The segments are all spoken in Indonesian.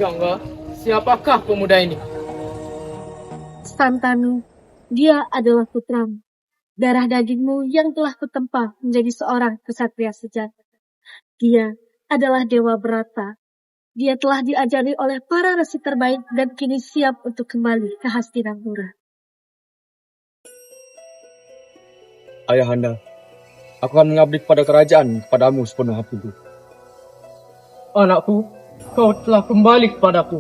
Yangga, siapakah pemuda ini? Santanu, dia adalah putramu. Darah dagingmu yang telah kutempa menjadi seorang kesatria sejati. Dia adalah Dewa Brata. Dia telah diajari oleh para resi terbaik dan kini siap untuk kembali ke Hastinapura. Ayahanda, aku akan mengabdi kepada kerajaan kepadamu sepenuh hatiku. Anakku, kau telah kembali kepadaku.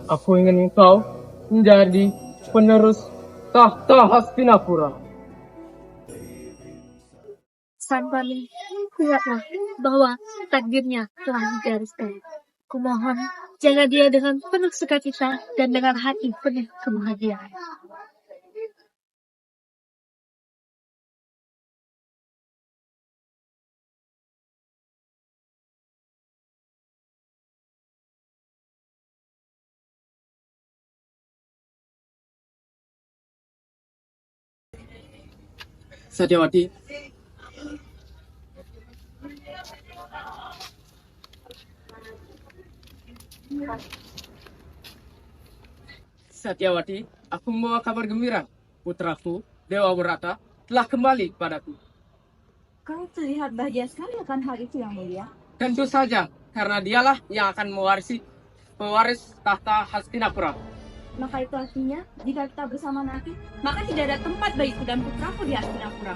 Aku ingin engkau menjadi penerus tahta Hastinapura. Santanu, ingatlah bahwa takdirnya telah digariskan. Kumohon, jaga dia dengan penuh sukacita dan dengan hati penuh kebahagiaan. Satyawati, Satyawati, aku membawa kabar gembira. Putraku, Dewa Brata, telah kembali kepadaku. Kau terlihat bahagia sekali akan hal itu, Yang Mulia. Tentu saja, karena dialah yang akan pewaris tahta Hastinapura. Maka itu artinya, jika kita bersama nanti, maka tidak ada tempat bagiku dan putraku di Hastinapura.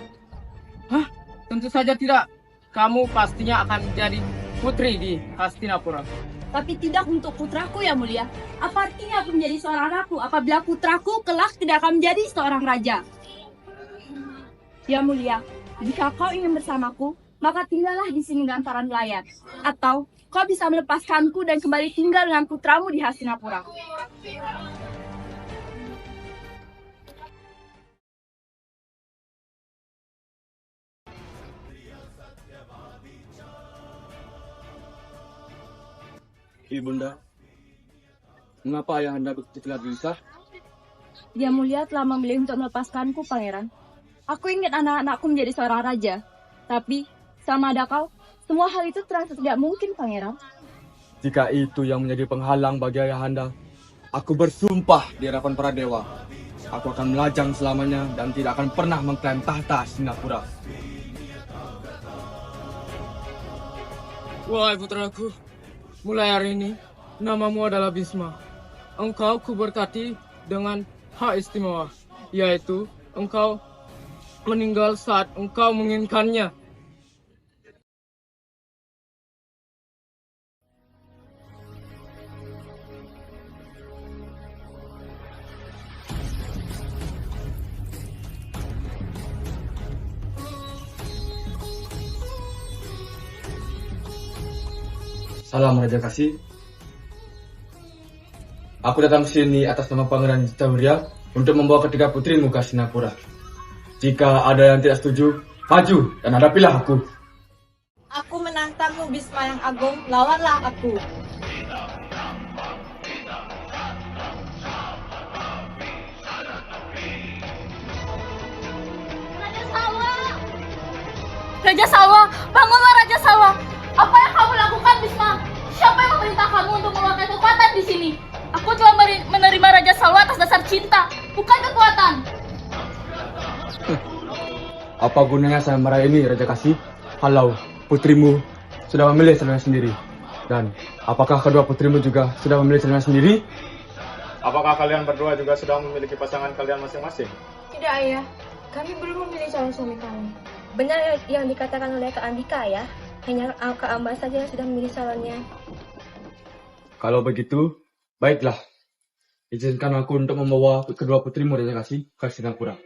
Hah? Tentu saja tidak. Kamu pastinya akan menjadi putri di Hastinapura. Tapi tidak untuk putraku, Yang Mulia. Apa artinya aku menjadi seorang ratu apabila putraku kelak tidak akan menjadi seorang raja? Yang Mulia, jika kau ingin bersamaku, maka tinggallah di sini dengan para nelayan. Atau kau bisa melepaskanku dan kembali tinggal dengan putramu di Hastinapura. Ibunda, mengapa ayahanda begitu telah gelisah? Yang Mulia telah memilih untuk melepaskanku, Pangeran. Aku ingin anak-anakku menjadi seorang raja. Tapi, sama ada kau, semua hal itu terasa tidak mungkin, Pangeran. Jika itu yang menjadi penghalang bagi ayahanda, aku bersumpah di hadapan para dewa. Aku akan melajang selamanya dan tidak akan pernah mengklaim tahta Hastinapura. Wahai putraku, mulai hari ini, namamu adalah Bisma. Engkau kuberkati dengan hak istimewa, yaitu engkau meninggal saat engkau menginginkannya. Salam Raja Kasih. Aku datang ke sini atas nama Pangeran Citawirya untuk membawa ketiga putrimu ke Hastinapura. Jika ada yang tidak setuju, maju dan hadapilah aku. Aku menantangmu, Bisma yang Agung, lawanlah aku. Raja Salwa, bangunlah Raja Salwa. Apa yang kamu lakukan, Bisma? Siapa yang memerintah kamu untuk mengeluarkan kekuatan di sini? Aku telah menerima Raja Salwa atas dasar cinta, bukan kekuatan. Apa gunanya saya marah ini, Raja Kasih? Kalau putrimu sudah memilih calonnya sendiri. Dan apakah kedua putrimu juga sudah memilih calonnya sendiri? Apakah kalian berdua juga sudah memiliki pasangan kalian masing-masing? Tidak, Ayah. Kami belum memilih calon suami kami. Benar yang dikatakan oleh Kak Andika, ya. Hanya Kak Amba saja yang sudah memilih calonnya. Kalau begitu, baiklah. Izinkan aku untuk membawa kedua putrimu, Raja Kasih, ke Hastinapura.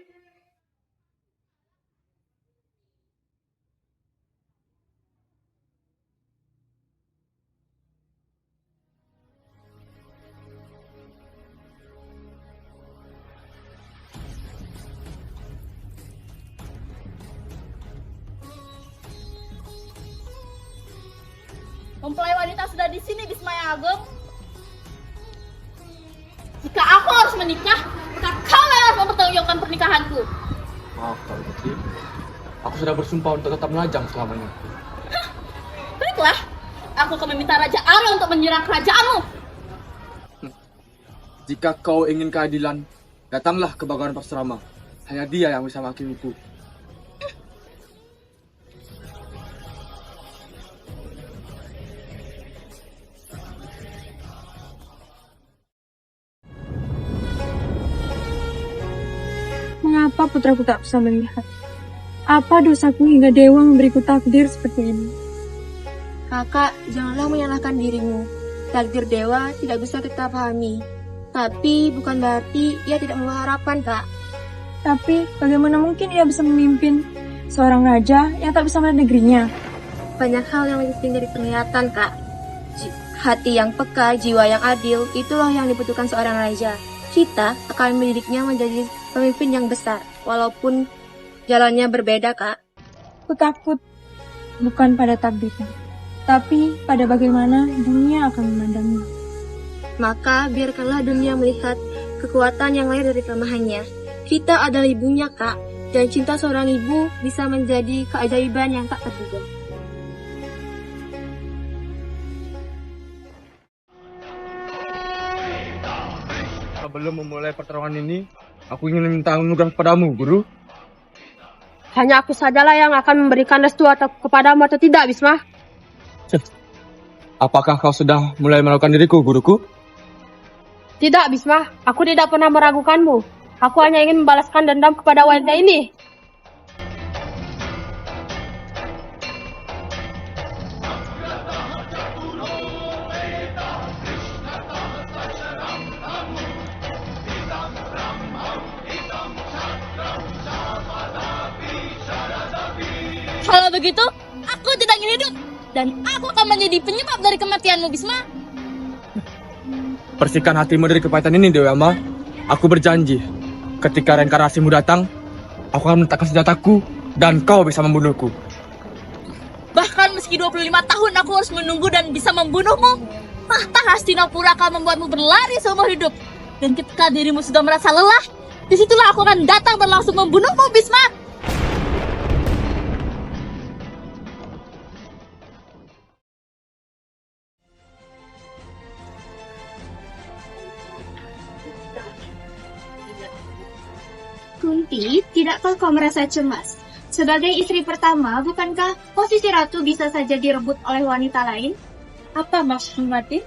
Mempelai wanita sudah di sini, Bisma yang Agung. Jika aku harus menikah, maka kau harus mempertanggungjawabkan pernikahanku. Maaf, Kak Putri. Aku sudah bersumpah untuk tetap melajang selamanya. Baiklah, aku akan meminta Raja Ara untuk menyerang kerajaanmu. Jika kau ingin keadilan, datanglah ke Bagawan Parsrama. Hanya dia yang bisa menghakimiku. Mengapa putraku tak bisa melihat? Apa dosaku hingga dewa memberiku takdir seperti ini? Kakak, janganlah menyalahkan dirimu. Takdir dewa tidak bisa kita pahami. Tapi bukan berarti ia tidak membawa harapan, Kak. Tapi bagaimana mungkin ia bisa memimpin seorang raja yang tak bisa melihat negerinya? Banyak hal yang lebih penting dari penglihatan, Kak. Hati yang peka, jiwa yang adil, itulah yang dibutuhkan seorang raja. Kita akan mendidiknya menjadi pemimpin yang besar, walaupun jalannya berbeda, Kak. Aku takut bukan pada takdirnya, tapi pada bagaimana dunia akan memandangnya. Maka biarkanlah dunia melihat kekuatan yang lahir dari kelemahannya. Kita adalah ibunya, Kak, dan cinta seorang ibu bisa menjadi keajaiban yang tak terduga. Sebelum memulai pertarungan ini, aku ingin meminta anugerah kepadamu, Guru. Hanya aku sajalah yang akan memberikan restu atau kepadamu atau tidak, Bisma. Apakah kau sudah mulai melakukan diriku, guruku? Tidak, Bisma. Aku tidak pernah meragukanmu. Aku hanya ingin membalaskan dendam kepada wanita ini. Kalau begitu, aku tidak ingin hidup. Dan aku akan menjadi penyebab dari kematianmu, Bisma. Bersihkan hatimu dari kepahitan ini, Dewi Ama. Aku berjanji, ketika reinkarnasimu datang, aku akan meletakkan senjataku dan kau bisa membunuhku. Bahkan meski 25 tahun aku harus menunggu dan bisa membunuhmu, tahta Hastinapura akan membuatmu berlari seumur hidup. Dan ketika dirimu sudah merasa lelah, disitulah aku akan datang dan langsung membunuhmu, Bisma. Kunti, tidakkah kau merasa cemas? Sebagai istri pertama, bukankah posisi ratu bisa saja direbut oleh wanita lain? Apa maksudmu, Mati?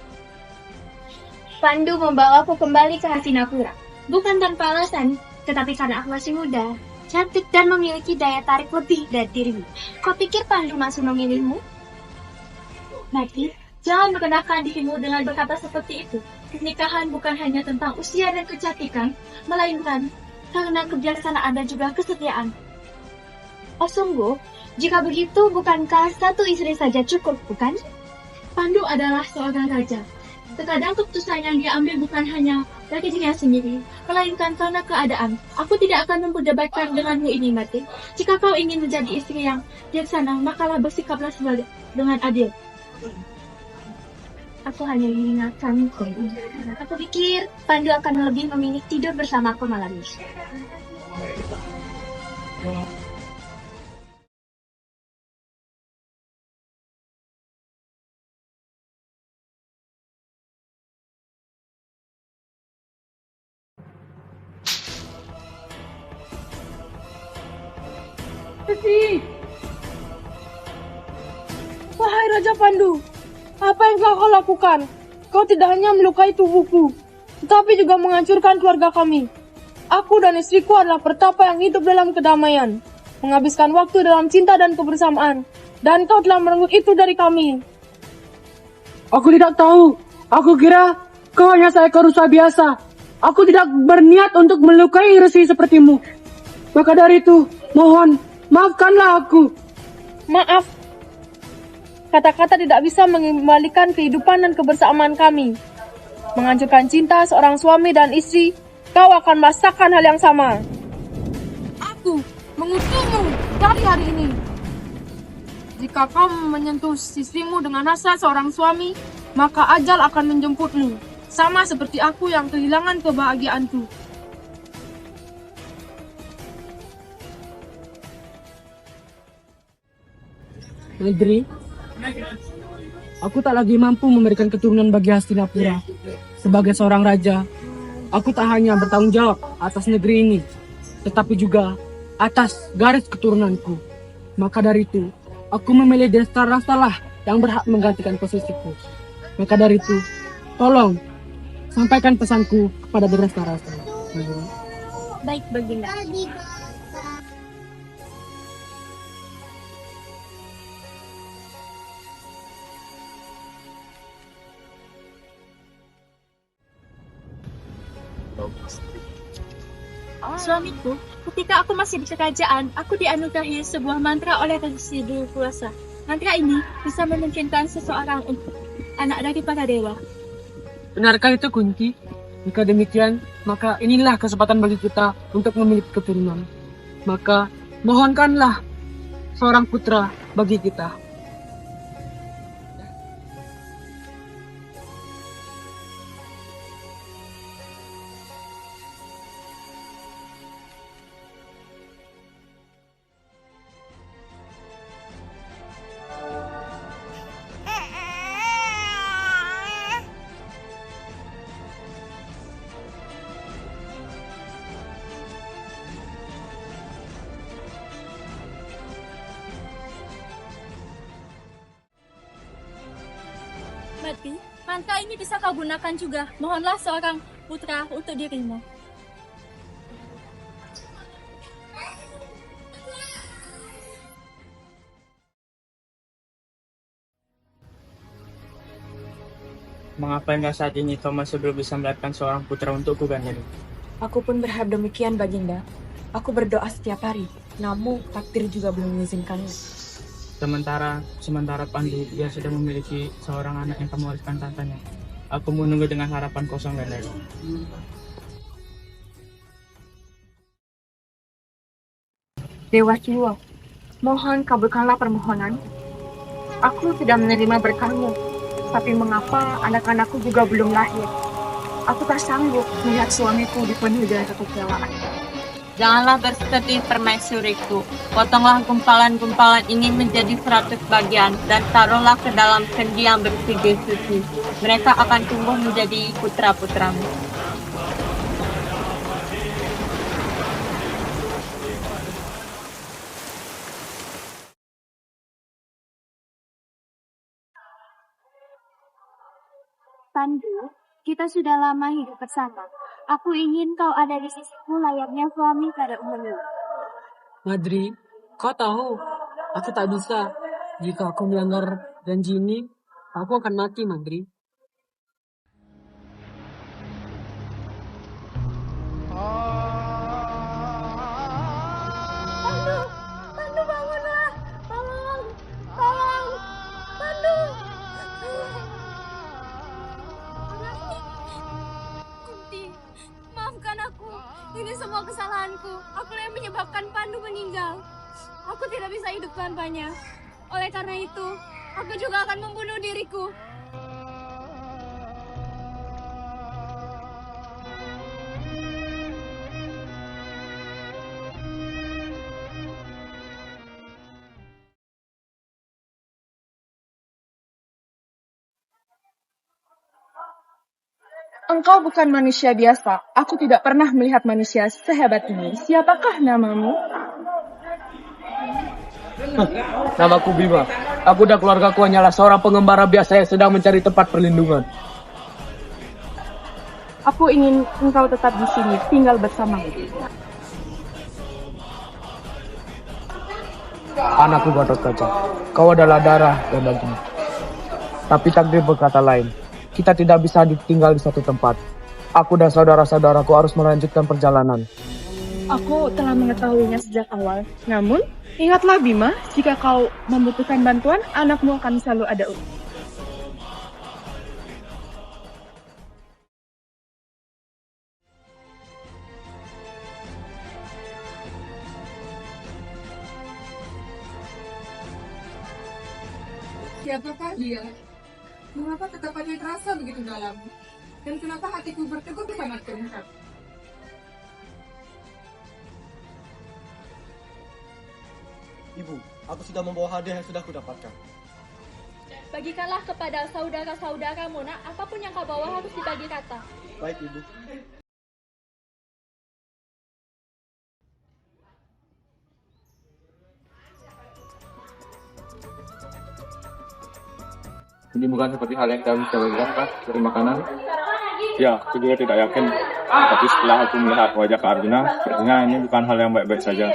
Pandu membawaku kembali ke Hastinapura. Bukan tanpa alasan, tetapi karena aku masih muda, cantik dan memiliki daya tarik lebih dari dirimu. Kau pikir Pandu masih memilihmu? Mati, jangan merendahkan dirimu dengan berkata seperti itu. Pernikahan bukan hanya tentang usia dan kecantikan, melainkan karena kebijaksanaan dan juga kesetiaan. Oh sungguh, jika begitu bukankah satu istri saja cukup, bukan? Pandu adalah seorang raja. Terkadang keputusan yang dia ambil bukan hanya dari dirinya sendiri, melainkan karena keadaan. Aku tidak akan memperdebatkan denganmu ini, Mati. Jika kau ingin menjadi istri yang bijaksana, makalah bersikaplah dengan adil. Aku hanya mengingatkan kau. Aku pikir Pandu akan lebih memilih tidur bersamaku malam ini. Wahai Raja Pandu, apa yang telah kau lakukan? Kau tidak hanya melukai tubuhku, tetapi juga menghancurkan keluarga kami. Aku dan istriku adalah pertapa yang hidup dalam kedamaian, menghabiskan waktu dalam cinta dan kebersamaan, dan kau telah merenggut itu dari kami. Aku tidak tahu. Aku kira kau hanya seekor rusa biasa. Aku tidak berniat untuk melukai resi sepertimu. Maka dari itu, mohon, maafkanlah aku. Maaf. Kata-kata tidak bisa mengembalikan kehidupan dan kebersamaan kami. Menghancurkan cinta seorang suami dan istri, kau akan merasakan hal yang sama. Aku mengutukmu dari hari ini. Jika kau menyentuh istrimu dengan hasrat seorang suami, maka ajal akan menjemputmu. Sama seperti aku yang kehilangan kebahagiaanku. Negeri, aku tak lagi mampu memberikan keturunan bagi Hastinapura. Sebagai seorang raja, aku tak hanya bertanggung jawab atas negeri ini, tetapi juga atas garis keturunanku. Maka dari itu, aku memilih Destarasa lah yang berhak menggantikan posisiku. Maka dari itu, tolong sampaikan pesanku kepada Destarasa. Baik, Baginda. Suamiku, ketika aku masih di kerajaan, aku dianugerahi sebuah mantra oleh Resi Duru Kuasa. Mantra ini bisa memungkinkan seseorang untuk anak dari para dewa. Benarkah itu, Kunti? Jika demikian, maka inilah kesempatan bagi kita untuk memiliki keturunan. Maka, mohonkanlah seorang putra bagi kita. Mati, mantra ini bisa kau gunakan juga. Mohonlah seorang putra untuk dirimu. Mengapa hingga saat ini kau masih belum bisa mendapatkan seorang putra untukku, Gandhari? Aku pun berharap demikian, Baginda. Aku berdoa setiap hari, namun takdir juga belum mengizinkannya. Sementara Pandu, dia sudah memiliki seorang anak yang kamu wariskan tantanya. Aku menunggu dengan harapan kosong, Gandhari. Dewa Ciwa, mohon kabulkanlah permohonan. Aku tidak menerima berkahmu, tapi mengapa anak-anakku juga belum lahir? Aku tak sanggup melihat suamiku dipenuhi dengan kekecewaan. Janganlah bersedih, permaisuriku. Potonglah gumpalan-gumpalan ini menjadi 100 bagian dan taruhlah ke dalam kendi yang bersih suci. Mereka akan tumbuh menjadi putra-putramu. Pandu, kita sudah lama hidup bersama. Aku ingin kau ada di sisiku layaknya suami pada umumnya. Madri, kau tahu, aku tak bisa. Jika aku melanggar janji ini, aku akan mati, Madri. Pandu bangunlah. Tolong. Pandu. Kunti, maafkan aku. Ini semua kesalahanku. Aku yang menyebabkan Pandu meninggal. Aku tidak bisa hidup tanpanya. Oleh karena itu, aku juga akan membunuh diriku. Engkau bukan manusia biasa. Aku tidak pernah melihat manusia sehebat ini. Siapakah namamu? Namaku Bima. Aku dan keluargaku hanyalah seorang pengembara biasa yang sedang mencari tempat perlindungan. Aku ingin engkau tetap di sini, tinggal bersamaku. Anakku Gatotkaca, kau adalah darah dan daging. Tapi takdir berkata lain. Kita tidak bisa ditinggal di satu tempat. Aku dan saudara-saudaraku harus melanjutkan perjalanan. Aku telah mengetahuinya sejak awal. Namun, ingatlah Bima, jika kau membutuhkan bantuan, anakmu akan selalu ada. Siapakah dia? Mengapa tetapannya terasa begitu dalam? Dan kenapa hatiku berteguh sangat kencang? Ibu, aku sudah membawa hadiah yang sudah kudapatkan. Bagikanlah kepada saudara-saudaramu, nak. Apapun yang kau bawa harus dibagi rata. Baik, Ibu. Ini bukan seperti hal yang kami coba kah dari makanan? Ya, aku juga tidak yakin. Tapi setelah aku melihat wajah Kak Arjuna, sepertinya ini bukan hal yang baik-baik saja.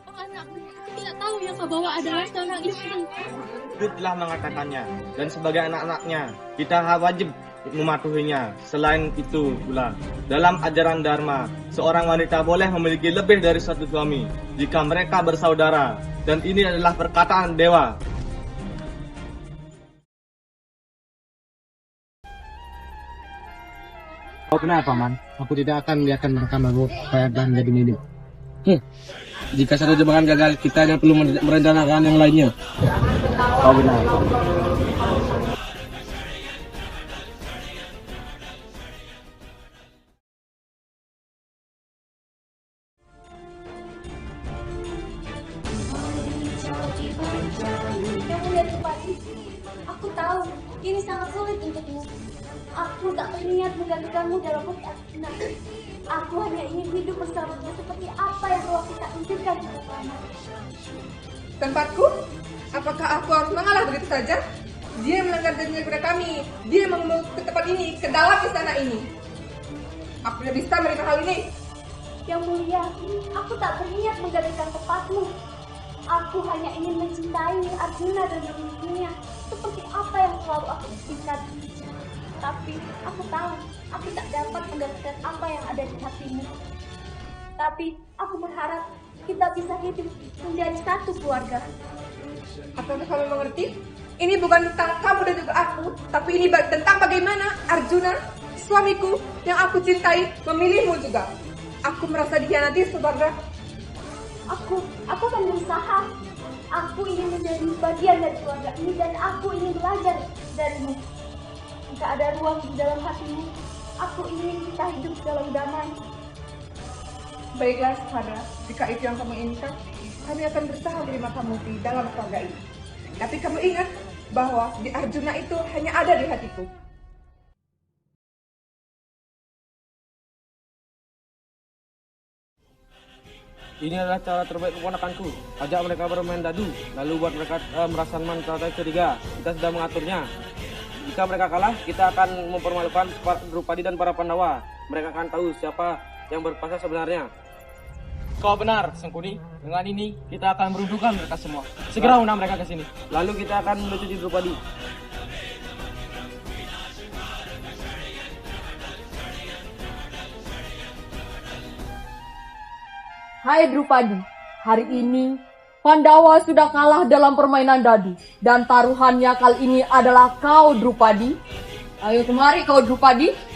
Oh anakku, aku tidak tahu yang kau bawa adalah seorang istri. Ibu telah mengatakannya, dan sebagai anak-anaknya, kita wajib mematuhinya. Selain itu pula, dalam ajaran Dharma, seorang wanita boleh memiliki lebih dari satu suami jika mereka bersaudara, dan ini adalah perkataan dewa. Oh benar Paman, aku tidak akan membiarkan mereka berupaya dan menjadi milik. Jika satu jebakan gagal, kita hanya perlu merencanakan yang lainnya. Oh benar. Yang mulia Drupadi, aku tahu ini sangat sulit untukmu. Aku tak berniat menggantikanmu dalam peti Arjuna. Aku hanya ingin hidup bersamanya seperti apa yang telah kita inginkan bersama. Tempatku? Apakah aku harus mengalah begitu saja? Dia melanggar janji kepada kami. Dia membawa ke tempat ini, ke dalam istana ini. Aku tidak bisa menerima hal ini. Yang mulia, aku tak berniat menggantikan tempatmu. Aku hanya ingin mencintai Arjuna dan memilikinya seperti apa yang selalu aku inginkan. Tapi aku tahu aku tak dapat menggantikan apa yang ada di hatimu. Tapi aku berharap kita bisa hidup menjadi satu keluarga. Apakah kamu mengerti? Ini bukan tentang kamu dan juga aku, tapi ini tentang bagaimana Arjuna, suamiku yang aku cintai, memilihmu juga. Aku merasa dikhianati, saudara. Aku akan berusaha. Aku ingin menjadi bagian dari keluarga ini dan aku ingin belajar darimu. Jika ada ruang di dalam hatimu, aku ingin kita hidup dalam damai. Baiklah, saudara. Jika itu yang kamu inginkan, kami akan berusaha menerima kamu di dalam keluarga ini. Tapi kamu ingat bahwa di Arjuna itu hanya ada di hatiku. Ini adalah cara terbaik keponakanku. Ajak mereka bermain dadu, lalu buat mereka merasa mental ketiga. Kita sudah mengaturnya. Jika mereka kalah, kita akan mempermalukan Drupadi dan para Pandawa. Mereka akan tahu siapa yang berkuasa sebenarnya. Kau benar, Sengkuni. Dengan ini, kita akan meruntuhkan mereka semua. Segera undang mereka ke sini. Lalu kita akan melucuti Drupadi. Hai Drupadi, hari ini Pandawa sudah kalah dalam permainan dadu. Dan taruhannya kali ini adalah kau Drupadi. Ayo kemari kau Drupadi.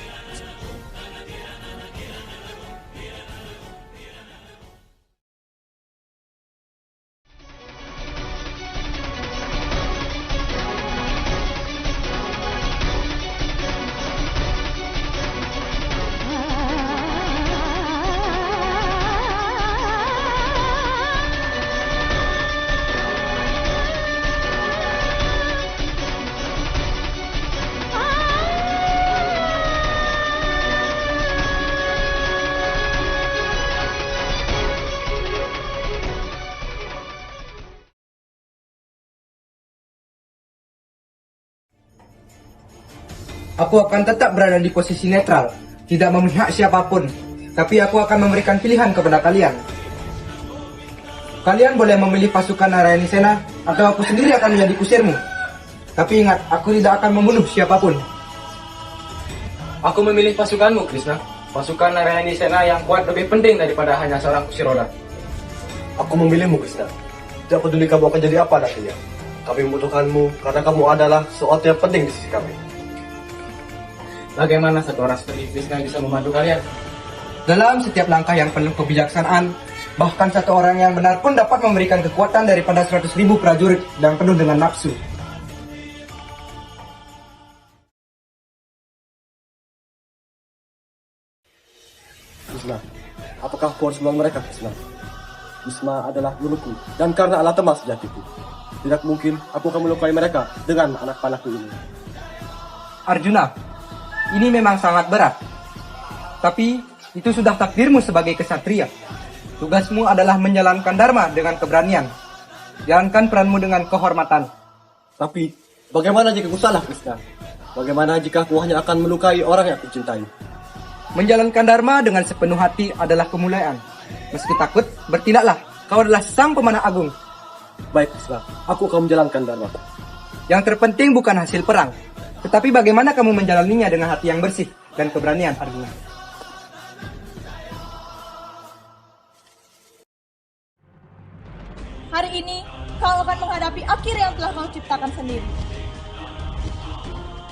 Aku akan tetap berada di posisi netral, tidak memihak siapapun, tapi aku akan memberikan pilihan kepada kalian. Kalian boleh memilih pasukan Narayani Sena, atau aku sendiri akan menjadi kusirmu. Tapi ingat, aku tidak akan membunuh siapapun. Aku memilih pasukanmu, Krishna. Pasukan Narayani Sena yang kuat lebih penting daripada hanya seorang kusir roda. Aku memilihmu, Krishna. Tidak peduli kamu akan jadi apa nantinya. Kami membutuhkanmu karena kamu adalah sesuatu yang penting di sisi kami. Bagaimana satu orang seperti Krishna bisa membantu kalian? Dalam setiap langkah yang penuh kebijaksanaan, bahkan satu orang yang benar pun dapat memberikan kekuatan daripada 100.000 prajurit yang penuh dengan nafsu. Krishna, apakah kau harus membuang mereka, Krishna? Bisma adalah guruku, dan karena Allah temas sejatiku. Tidak mungkin aku akan melukai mereka dengan anak panahku ini. Arjuna, ini memang sangat berat. Tapi itu sudah takdirmu sebagai kesatria. Tugasmu adalah menjalankan dharma dengan keberanian. Jalankan peranmu dengan kehormatan. Tapi, bagaimana jika aku salah, Krishna? Bagaimana jika aku hanya akan melukai orang yang aku cintai? Menjalankan dharma dengan sepenuh hati adalah kemuliaan. Meski takut, bertindaklah. Kau adalah sang pemanah agung. Baik, Krishna. Aku akan menjalankan dharma. Yang terpenting bukan hasil perang, tetapi bagaimana kamu menjalaninya dengan hati yang bersih dan keberanian, Arjuna. Hari ini kau akan menghadapi akhir yang telah kau ciptakan sendiri.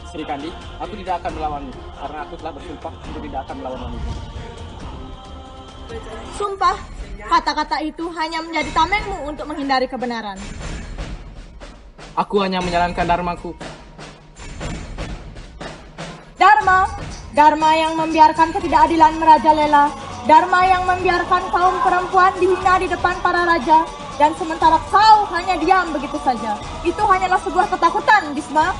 Sri Kandi, aku tidak akan melawanmu karena aku telah bersumpah untuk tidak akan melawan wanita. Sumpah, kata-kata itu hanya menjadi tamengmu untuk menghindari kebenaran. Aku hanya menjalankan dharmaku. Dharma yang membiarkan ketidakadilan merajalela, Dharma yang membiarkan kaum perempuan dihina di depan para raja, dan sementara kau hanya diam begitu saja. Itu hanyalah sebuah ketakutan, Bhisma.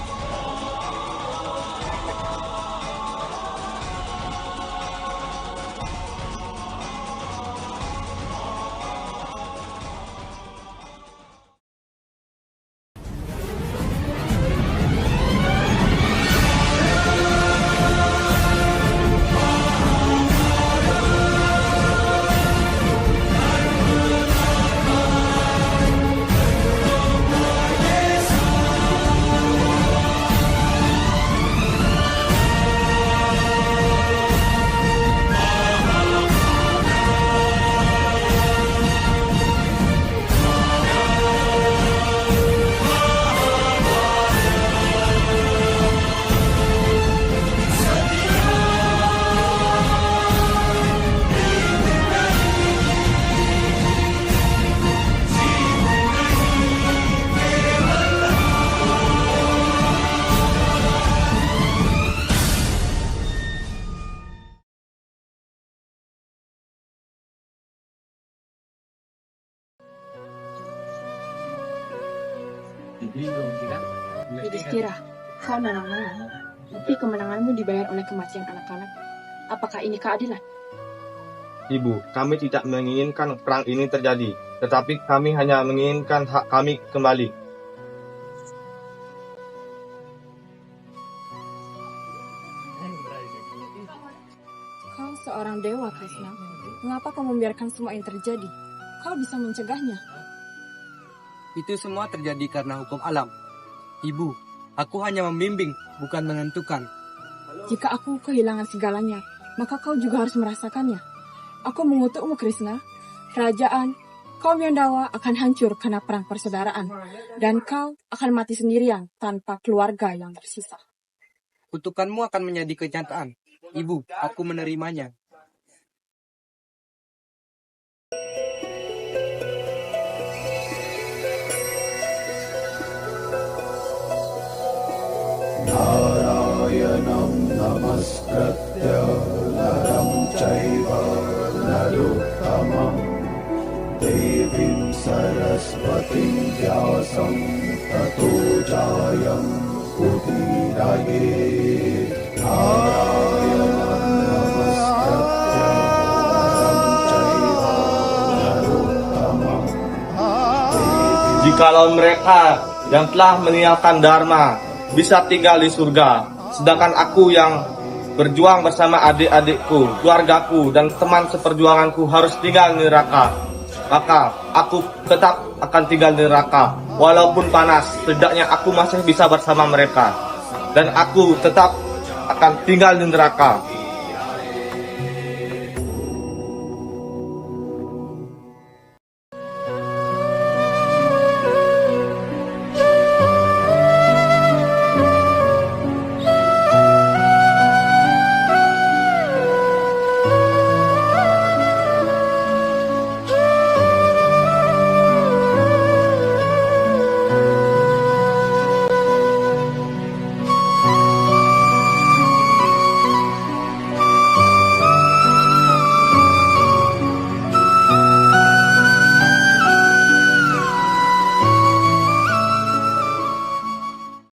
Yudhistira, kau menang-menang, tapi kemenanganmu dibayar oleh kematian anak-anak. Apakah ini keadilan? Ibu, kami tidak menginginkan perang ini terjadi, tetapi kami hanya menginginkan hak kami kembali. Kau seorang dewa, Krishna. Mengapa kau membiarkan semua ini terjadi? Kau bisa mencegahnya. Itu semua terjadi karena hukum alam. Ibu, aku hanya membimbing, bukan menentukan. Jika aku kehilangan segalanya, maka kau juga harus merasakannya. Aku mengutukmu, Krishna. Kerajaan, kaum Yandawa akan hancur karena perang persaudaraan. Dan kau akan mati sendirian tanpa keluarga yang tersisa. Kutukanmu akan menjadi kenyataan. Ibu, aku menerimanya. Narayanam namaskratya naram chaiva narottamam devim saraswatim vyasam tato jayam udiraye. Narayanam namaskratya naram chaiva narottamam. Jikalau mereka yang telah meninggalkan dharma bisa tinggal di surga, sedangkan aku yang berjuang bersama adik-adikku, keluargaku, dan teman seperjuanganku harus tinggal di neraka, maka aku tetap akan tinggal di neraka. Walaupun panas, setidaknya aku masih bisa bersama mereka, dan aku tetap akan tinggal di neraka.